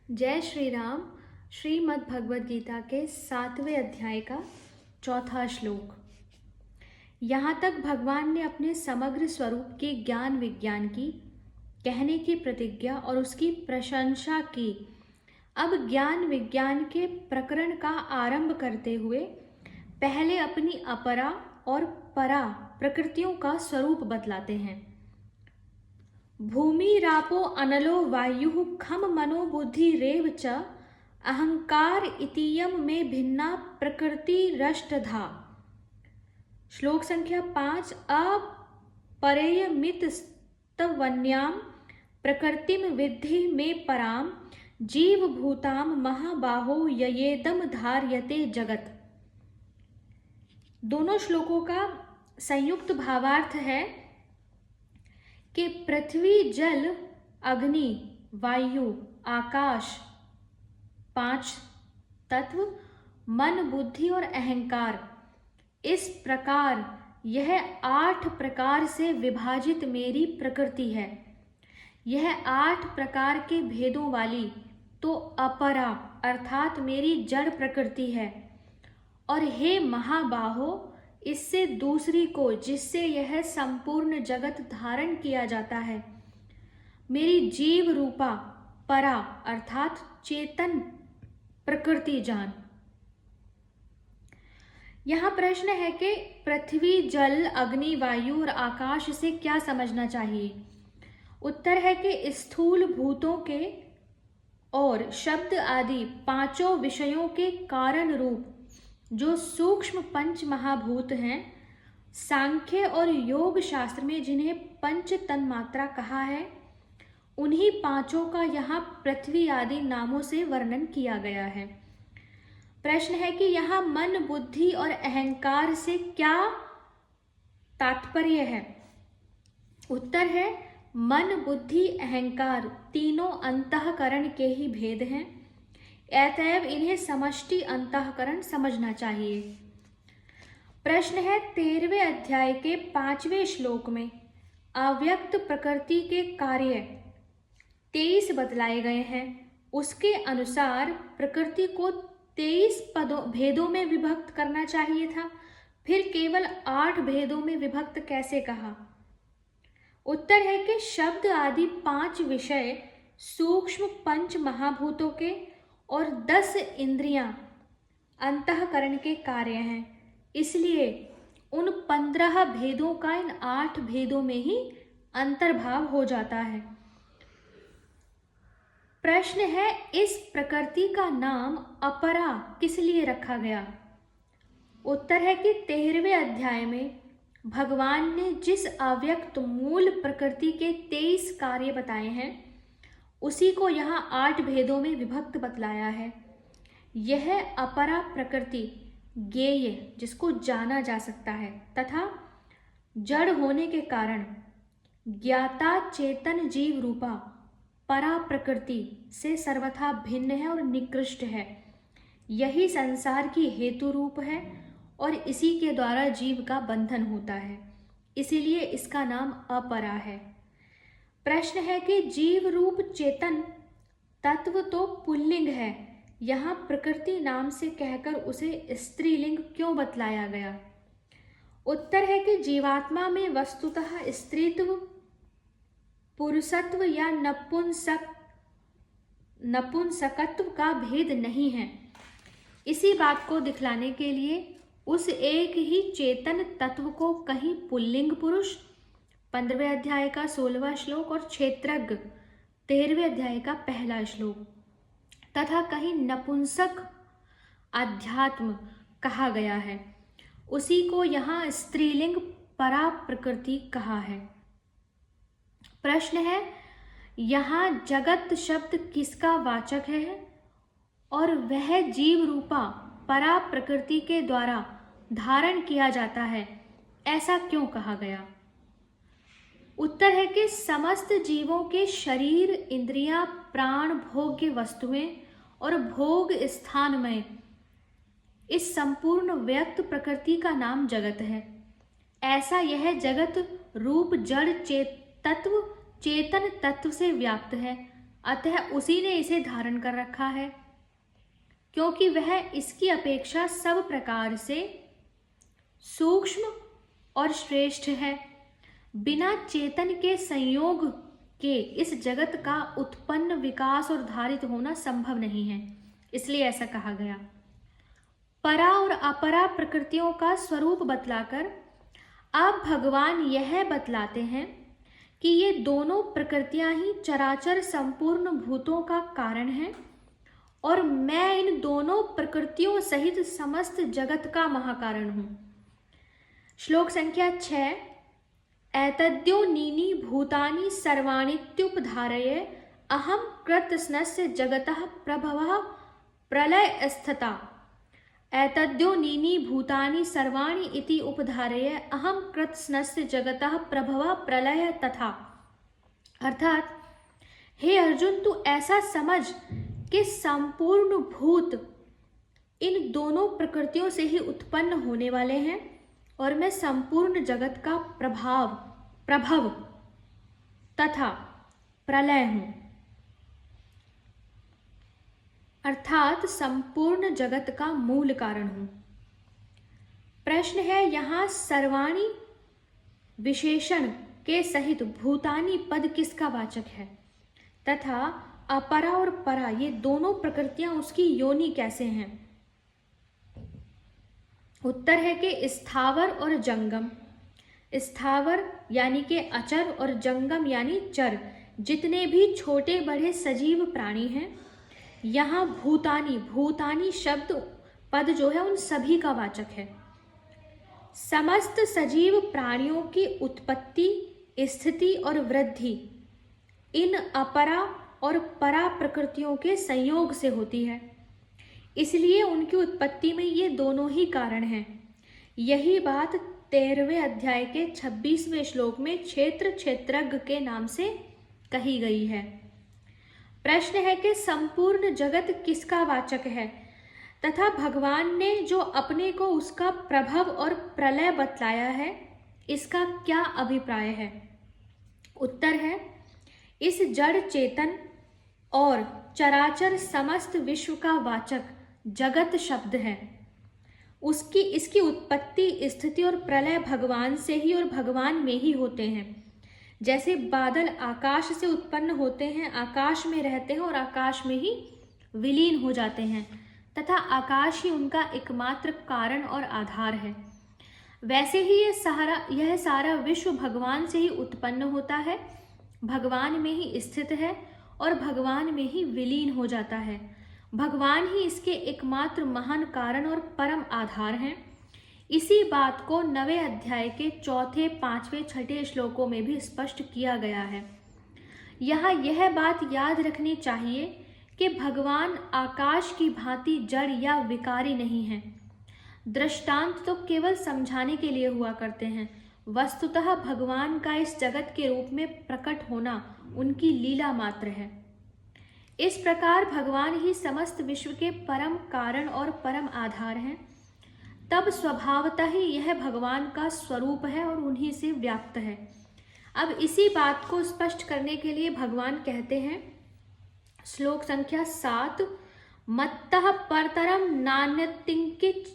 जय श्री राम। श्रीमद् भगवद गीता के 7वें अध्याय का 4था श्लोक। यहाँ तक भगवान ने अपने समग्र स्वरूप के ज्ञान विज्ञान की कहने की प्रतिज्ञा और उसकी प्रशंसा की। अब ज्ञान विज्ञान के प्रकरण का आरंभ करते हुए पहले अपनी अपरा और परा प्रकृतियों का स्वरूप बतलाते हैं। भूमि रापो अनलो वायुः खम मनो बुद्धि रेव च अहंकार इतीयम में भिन्ना प्रकृति रष्टधा। श्लोक संख्या 5। अपरेयमितस्तवन्याम प्रकृतिम विद्धि में पराम जीव भूताम महाबाहो ययेदम धार्यते जगत। दोनों श्लोकों का संयुक्त भावार्थ है कि पृथ्वी, जल, अग्नि, वायु, आकाश, 5 तत्व, मन, बुद्धि और अहंकार, इस प्रकार यह 8 प्रकार से विभाजित मेरी प्रकृति है। यह 8 प्रकार के भेदों वाली तो अपरा अर्थात मेरी जड़ प्रकृति है। और हे महाबाहो, इससे दूसरी को जिससे यह संपूर्ण जगत धारण किया जाता है, मेरी जीव रूपा परा अर्थात चेतन प्रकृति जान। यहां प्रश्न है कि पृथ्वी, जल, अग्नि, वायु और आकाश से क्या समझना चाहिए। उत्तर है कि स्थूल भूतों के और शब्द आदि 5 विषयों के कारण रूप जो सूक्ष्म पंच महाभूत हैं, सांख्य और योग शास्त्र में जिन्हें पंच तन्मात्रा कहा है, उन्हीं 5 का यहाँ पृथ्वी आदि नामों से वर्णन किया गया है। प्रश्न है कि यहाँ मन, बुद्धि और अहंकार से क्या तात्पर्य है। उत्तर है मन, बुद्धि, अहंकार तीनों अंतःकरण के ही भेद हैं, अतएव इन्हें समष्टि अंतःकरण समझना चाहिए। प्रश्न है 13वें अध्याय के 5वें श्लोक में अव्यक्त प्रकृति के कार्य 23 बतलाए गए हैं। उसके अनुसार प्रकृति को 23 भेदों में विभक्त करना चाहिए था, फिर केवल 8 भेदों में विभक्त कैसे कहा। उत्तर है कि शब्द आदि 5 विषय सूक्ष्म पंच महाभूतों के और 10 इंद्रियां अंतःकरण के कार्य हैं, इसलिए उन 15 भेदों का इन 8 भेदों में ही अंतर्भाव हो जाता है। प्रश्न है इस प्रकृति का नाम अपरा किस लिए रखा गया। उत्तर है कि 13वें अध्याय में भगवान ने जिस अव्यक्त मूल प्रकृति के 23 कार्य बताए हैं, उसी को यहाँ 8 भेदों में विभक्त बतलाया है। यह अपरा प्रकृति ज्ञेय, जिसको जाना जा सकता है, तथा जड़ होने के कारण ज्ञाता चेतन जीव रूपा परा प्रकृति से सर्वथा भिन्न है और निकृष्ट है। यही संसार की हेतु रूप है और इसी के द्वारा जीव का बंधन होता है, इसीलिए इसका नाम अपरा है। प्रश्न है कि जीव रूप चेतन तत्व तो पुल्लिंग है, यहाँ प्रकृति नाम से कहकर उसे स्त्रीलिंग क्यों बतलाया गया। उत्तर है कि जीवात्मा में वस्तुतः स्त्रीत्व, पुरुषत्व या नपुंसकत्व का भेद नहीं है। इसी बात को दिखलाने के लिए उस एक ही चेतन तत्व को कहीं पुल्लिंग पुरुष 15वें अध्याय का 16वां श्लोक और क्षेत्रज्ञ 13वें अध्याय का 1 श्लोक तथा कहीं नपुंसक अध्यात्म कहा गया है, उसी को यहाँ स्त्रीलिंग परा प्रकृति कहा है। प्रश्न है यहाँ जगत शब्द किसका वाचक है और वह जीव रूपा परा प्रकृति के द्वारा धारण किया जाता है, ऐसा क्यों कहा गया। उत्तर है कि समस्त जीवों के शरीर, इंद्रियां, प्राण, भोग्य वस्तुएं और भोग स्थानमय इस संपूर्ण व्यक्त प्रकृति का नाम जगत है। ऐसा यह जगत रूप जड़ तत्व चेतन तत्व से व्याप्त है, अतः उसी ने इसे धारण कर रखा है, क्योंकि वह इसकी अपेक्षा सब प्रकार से सूक्ष्म और श्रेष्ठ है। बिना चेतन के संयोग के इस जगत का उत्पन्न, विकास और धारित होना संभव नहीं है, इसलिए ऐसा कहा गया। परा और अपरा प्रकृतियों का स्वरूप बतलाकर अब भगवान यह बतलाते हैं कि ये दोनों प्रकृतियां ही चराचर संपूर्ण भूतों का कारण हैं और मैं इन दोनों प्रकृतियों सहित समस्त जगत का महाकारण हूं। श्लोक संख्या 6। एतद्यो नीनि भूतानि सर्वाणीत्युपधारय अहम कृतस्नस्य जगतः प्रभवः प्रलय स्थिता। एतद्यो नीनि भूतानि सर्वाणि इति उपधारय अहम कृतस्नस्य जगतः प्रभवः प्रलय तथा। अर्थात हे अर्जुन, तू ऐसा समझ कि संपूर्ण भूत इन दोनों प्रकृतियों से ही उत्पन्न होने वाले हैं और मैं संपूर्ण जगत का प्रभव तथा प्रलय हूं, अर्थात संपूर्ण जगत का मूल कारण हूं। प्रश्न है, यहां सर्वाणी विशेषण के सहित भूतानी पद किसका वाचक है तथा अपरा और परा ये दोनों प्रकृतियां उसकी योनि कैसे हैं? उत्तर है कि स्थावर और जंगम। स्थावर यानी कि अचर और जंगम यानी चर, जितने भी छोटे बड़े सजीव प्राणी हैं, यहाँ भूतानी शब्द पद जो है उन सभी का वाचक है। समस्त सजीव प्राणियों की उत्पत्ति, स्थिति और वृद्धि इन अपरा और परा प्रकृतियों के संयोग से होती है, इसलिए उनकी उत्पत्ति में ये दोनों ही कारण हैं। यही बात 13वें अध्याय के 26वें श्लोक में क्षेत्रज्ञ के नाम से कही गई है। प्रश्न है कि संपूर्ण जगत किसका वाचक है तथा भगवान ने जो अपने को उसका प्रभव और प्रलय बतलाया है, इसका क्या अभिप्राय है? उत्तर है, इस जड़ चेतन और चराचर समस्त विश्व का वाचक जगत शब्द है। इसकी उत्पत्ति, स्थिति और प्रलय भगवान से ही और भगवान में ही होते हैं। जैसे बादल आकाश से उत्पन्न होते हैं, आकाश में रहते हैं और आकाश में ही विलीन हो जाते हैं तथा आकाश ही उनका एकमात्र कारण और आधार है, वैसे ही यह सारा विश्व भगवान से ही उत्पन्न होता है, भगवान में ही स्थित है और भगवान में ही विलीन हो जाता है। भगवान ही इसके एकमात्र महान कारण और परम आधार हैं। इसी बात को 9वें अध्याय के 4, 5, 6 श्लोकों में भी स्पष्ट किया गया है। यहाँ यह बात याद रखनी चाहिए कि भगवान आकाश की भांति जड़ या विकारी नहीं है। दृष्टांत तो केवल समझाने के लिए हुआ करते हैं, वस्तुतः भगवान का इस जगत के रूप में प्रकट होना उनकी लीला मात्र है। इस प्रकार भगवान ही समस्त विश्व के परम कारण और परम आधार हैं, तब स्वभावतः ही यह भगवान का स्वरूप है और उन्हीं से व्याप्त है। अब इसी बात को स्पष्ट करने के लिए भगवान कहते हैं, श्लोक संख्या 7, मत्तः परतरम नान्यत्किंचित्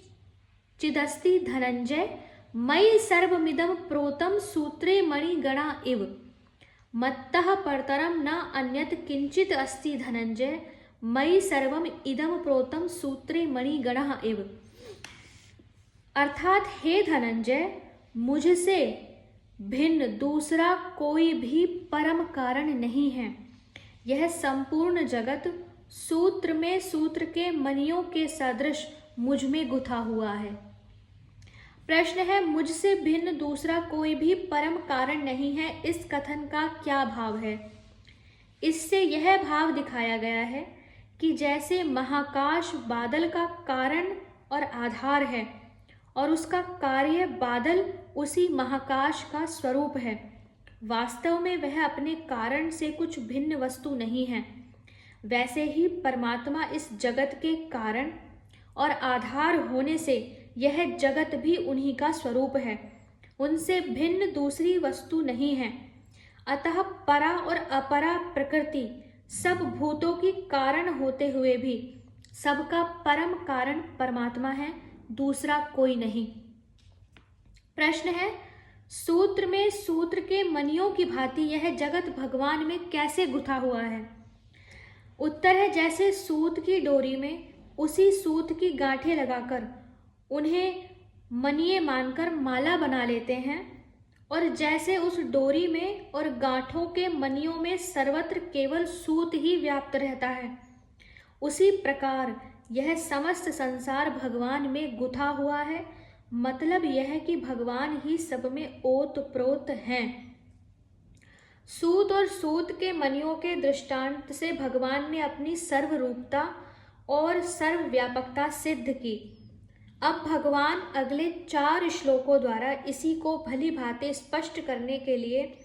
चिदस्ति धनंजय मयि सर्वमिदं प्रोतं सूत्रे मणिगणा इव। मत्तः परतरम न अन्यत् किंचित अस्ति धनंजय मयि सर्वम इदं प्रोतं सूत्रे मणिगणा इव। अर्थात हे धनंजय, मुझसे भिन्न दूसरा कोई भी परम कारण नहीं है। यह संपूर्ण जगत सूत्र में सूत्र के मणियों के सदृश मुझ में गुथा हुआ है। प्रश्न है, मुझसे भिन्न दूसरा कोई भी परम कारण नहीं है, इस कथन का क्या भाव है? इससे यह भाव दिखाया गया है कि जैसे महाकाश बादल का कारण और आधार है और उसका कार्य बादल उसी महाकाश का स्वरूप है, वास्तव में वह अपने कारण से कुछ भिन्न वस्तु नहीं है, वैसे ही परमात्मा इस जगत के कारण और आधार होने से यह जगत भी उन्हीं का स्वरूप है, उनसे भिन्न दूसरी वस्तु नहीं है। अतः परा और अपरा प्रकृति सब भूतों की कारण होते हुए भी सबका परम कारण परमात्मा है, दूसरा कोई नहीं। प्रश्न है, सूत्र में सूत्र के मणियों की भांति यह जगत भगवान में कैसे गुथा हुआ है? उत्तर है, जैसे सूत की डोरी में उसी सूत की गांठें लगाकर उन्हें मणिये मानकर माला बना लेते हैं, और जैसे उस डोरी में और गांठों के मणियों में सर्वत्र केवल सूत ही व्याप्त रहता है, उसी प्रकार यह समस्त संसार भगवान में गुथा हुआ है। मतलब यह कि भगवान ही सब में ओतप्रोत हैं। सूत और सूत के मणियों के दृष्टांत से भगवान ने अपनी सर्वरूपता और सर्वव्यापकता सिद्ध की। अब भगवान अगले 4 श्लोकों द्वारा इसी को भली भांति स्पष्ट करने के लिए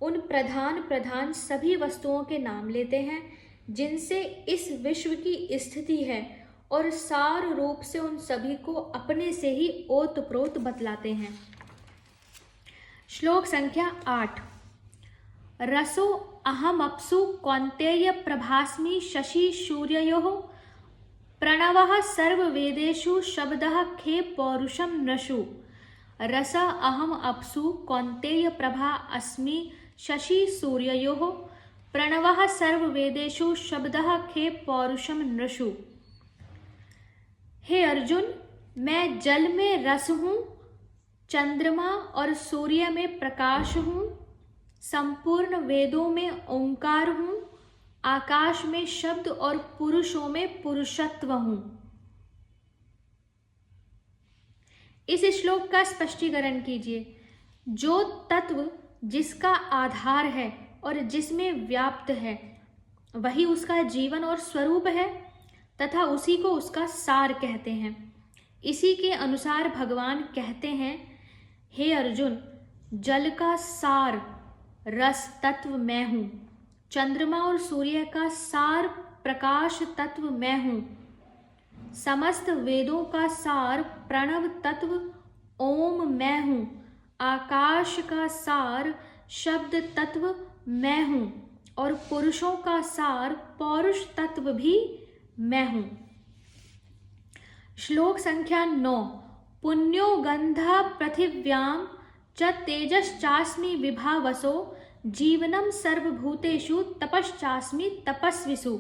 उन प्रधान प्रधान सभी वस्तुओं के नाम लेते हैं जिनसे इस विश्व की स्थिति है, और सार रूप से उन सभी को अपने से ही ओतप्रोत बतलाते हैं। श्लोक संख्या 8। रसो अहमप्सु कौन्तेय प्रभास्मि शशि सूर्ययोः प्रणवः सर्ववेदेषु शब्दः खे पौरुषं नृषु। रस अहम अप्सु कौन्तेय प्रभा अस्मि शशि सूर्ययोः प्रणवः सर्ववेदेषु शब्दः खे पौरुषं नृषु। हे अर्जुन, मैं जल में रस हूँ, चंद्रमा और सूर्य में प्रकाश हूँ, संपूर्ण वेदों में ओंकार हूँ, आकाश में शब्द और पुरुषों में पुरुषत्व हूँ। इस श्लोक का स्पष्टीकरण कीजिए। जो तत्व जिसका आधार है और जिसमें व्याप्त है वही उसका जीवन और स्वरूप है तथा उसी को उसका सार कहते हैं। इसी के अनुसार भगवान कहते हैं, हे अर्जुन, जल का सार रस तत्व मैं हूँ, चंद्रमा और सूर्य का सार प्रकाश तत्व मैं हूँ, समस्त वेदों का सार प्रणव तत्व ओम मैं हूँ, आकाश का सार शब्द तत्व मैं हूँ, और पुरुषों का सार पौरुष तत्व भी मैं हूँ। श्लोक संख्या 9। पुण्यो गंधा पृथिव्याम च तेजश्चास्मि विभावसो जीवनम सर्वभूतेषु तपश्चास्मि तपस्विषु।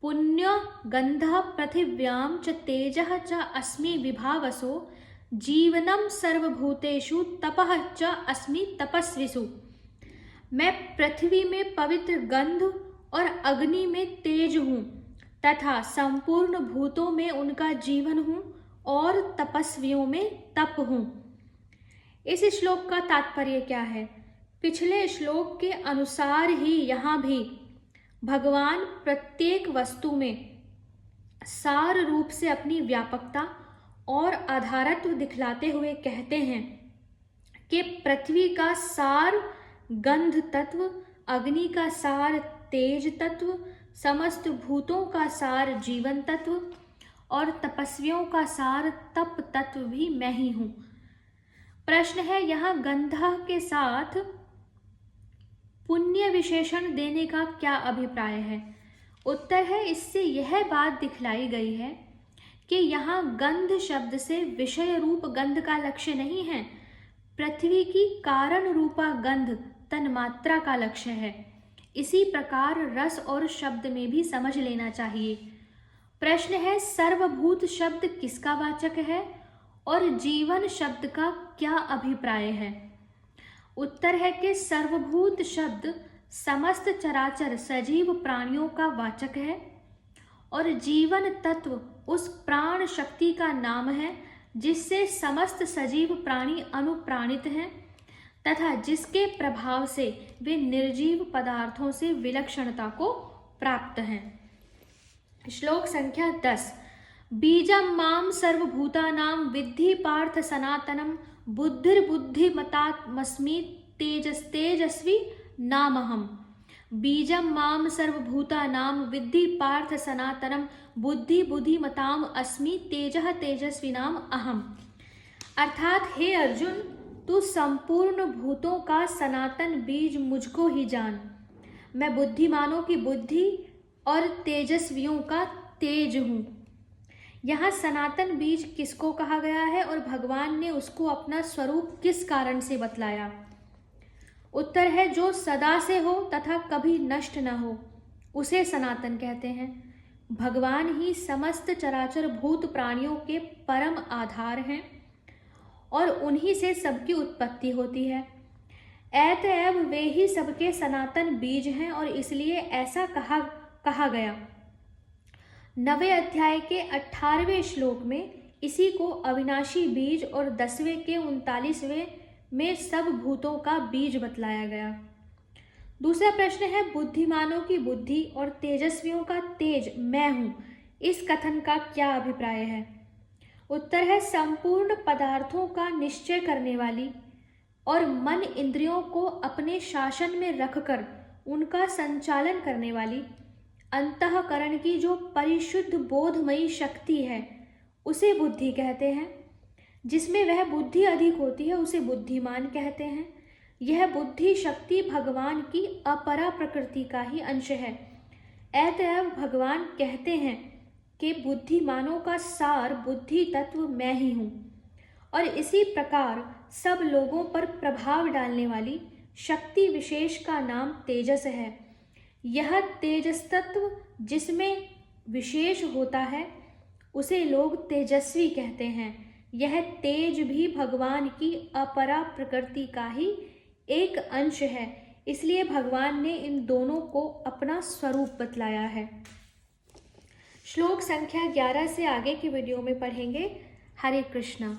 पुण्य गंधा पृथिव्याम च तेजः च अस्मि विभावसो जीवनम सर्वभूतेषु तपः च अस्मि तपस्विषु। मैं पृथ्वी में पवित्र गंध और अग्नि में तेज हूँ तथा संपूर्ण भूतों में उनका जीवन हूँ और तपस्वियों में तप हूँ। इस श्लोक का तात्पर्य क्या है? पिछले श्लोक के अनुसार ही यहाँ भी भगवान प्रत्येक वस्तु में सार रूप से अपनी व्यापकता और आधारत्व दिखलाते हुए कहते हैं कि पृथ्वी का सार गंध तत्व, अग्नि का सार तेज तत्व, समस्त भूतों का सार जीवन तत्व और तपस्वियों का सार तप तत्व भी मैं ही हूँ। प्रश्न है, यहाँ गंधा के साथ पुण्य विशेषण देने का क्या अभिप्राय है? उत्तर है, इससे यह बात दिखलाई गई है कि यहाँ गंध शब्द से विषय रूप गंध का लक्ष्य नहीं है, पृथ्वी की कारण रूपा गंध तन्मात्रा का लक्ष्य है। इसी प्रकार रस और शब्द में भी समझ लेना चाहिए। प्रश्न है, सर्वभूत शब्द किसका वाचक है और जीवन शब्द का क्या अभिप्राय है? उत्तर है कि सर्वभूत शब्द समस्त चराचर सजीव प्राणियों का वाचक है और जीवन तत्व उस प्राण शक्ति का नाम है जिससे समस्त सजीव प्राणी अनुप्राणित हैं तथा जिसके प्रभाव से वे निर्जीव पदार्थों से विलक्षणता को प्राप्त हैं। श्लोक संख्या 10। बीजम माम सर्वभूतानां विद्धि पार्थ सनातनम बुद्धिर्बुद्धिमतात्मस्मि तेजस्तेजस्वी नामहम। बीजम माम सर्वभूतानां विद्धि पार्थ सनातनम बुद्धिमताम अस्मि तेजः तेजस्विनाम अहम। अर्थात हे अर्जुन, तू संपूर्ण भूतों का सनातन बीज मुझको ही जान। मैं बुद्धिमानों की बुद्धि और तेजस्वियों का तेज हूँ। यहाँ सनातन बीज किसको कहा गया है और भगवान ने उसको अपना स्वरूप किस कारण से बतलाया? उत्तर है जो सदा से हो तथा कभी नष्ट न हो उसे सनातन कहते हैं। भगवान ही समस्त चराचर भूत प्राणियों के परम आधार हैं और उन्हीं से सबकी उत्पत्ति होती है। अतएव वे ही सबके सनातन बीज हैं और इसलिए ऐसा कहा गया। 9वें अध्याय के 18वें श्लोक में इसी को अविनाशी बीज और 10वें के 39वें में सब भूतों का बीज बतलाया गया। दूसरा प्रश्न है बुद्धिमानों की बुद्धि और तेजस्वियों का तेज मैं हूँ, इस कथन का क्या अभिप्राय है? उत्तर है संपूर्ण पदार्थों का निश्चय करने वाली और मन इंद्रियों को अपने शासन में रखकर उनका संचालन करने वाली अंतःकरण की जो परिशुद्ध बोधमयी शक्ति है उसे बुद्धि कहते हैं। जिसमें वह बुद्धि अधिक होती है उसे बुद्धिमान कहते हैं। यह बुद्धि शक्ति भगवान की अपरा प्रकृति का ही अंश है। अतएव भगवान कहते हैं कि बुद्धिमानों का सार बुद्धि तत्व मैं ही हूँ और इसी प्रकार सब लोगों पर प्रभाव डालने वाली शक्ति विशेष का नाम तेजस है। यह तेजस तत्व जिसमें विशेष होता है उसे लोग तेजस्वी कहते हैं। यह तेज भी भगवान की अपरा प्रकृति का ही एक अंश है, इसलिए भगवान ने इन दोनों को अपना स्वरूप बतलाया है। श्लोक संख्या 11 से आगे की वीडियो में पढ़ेंगे। हरे कृष्णा।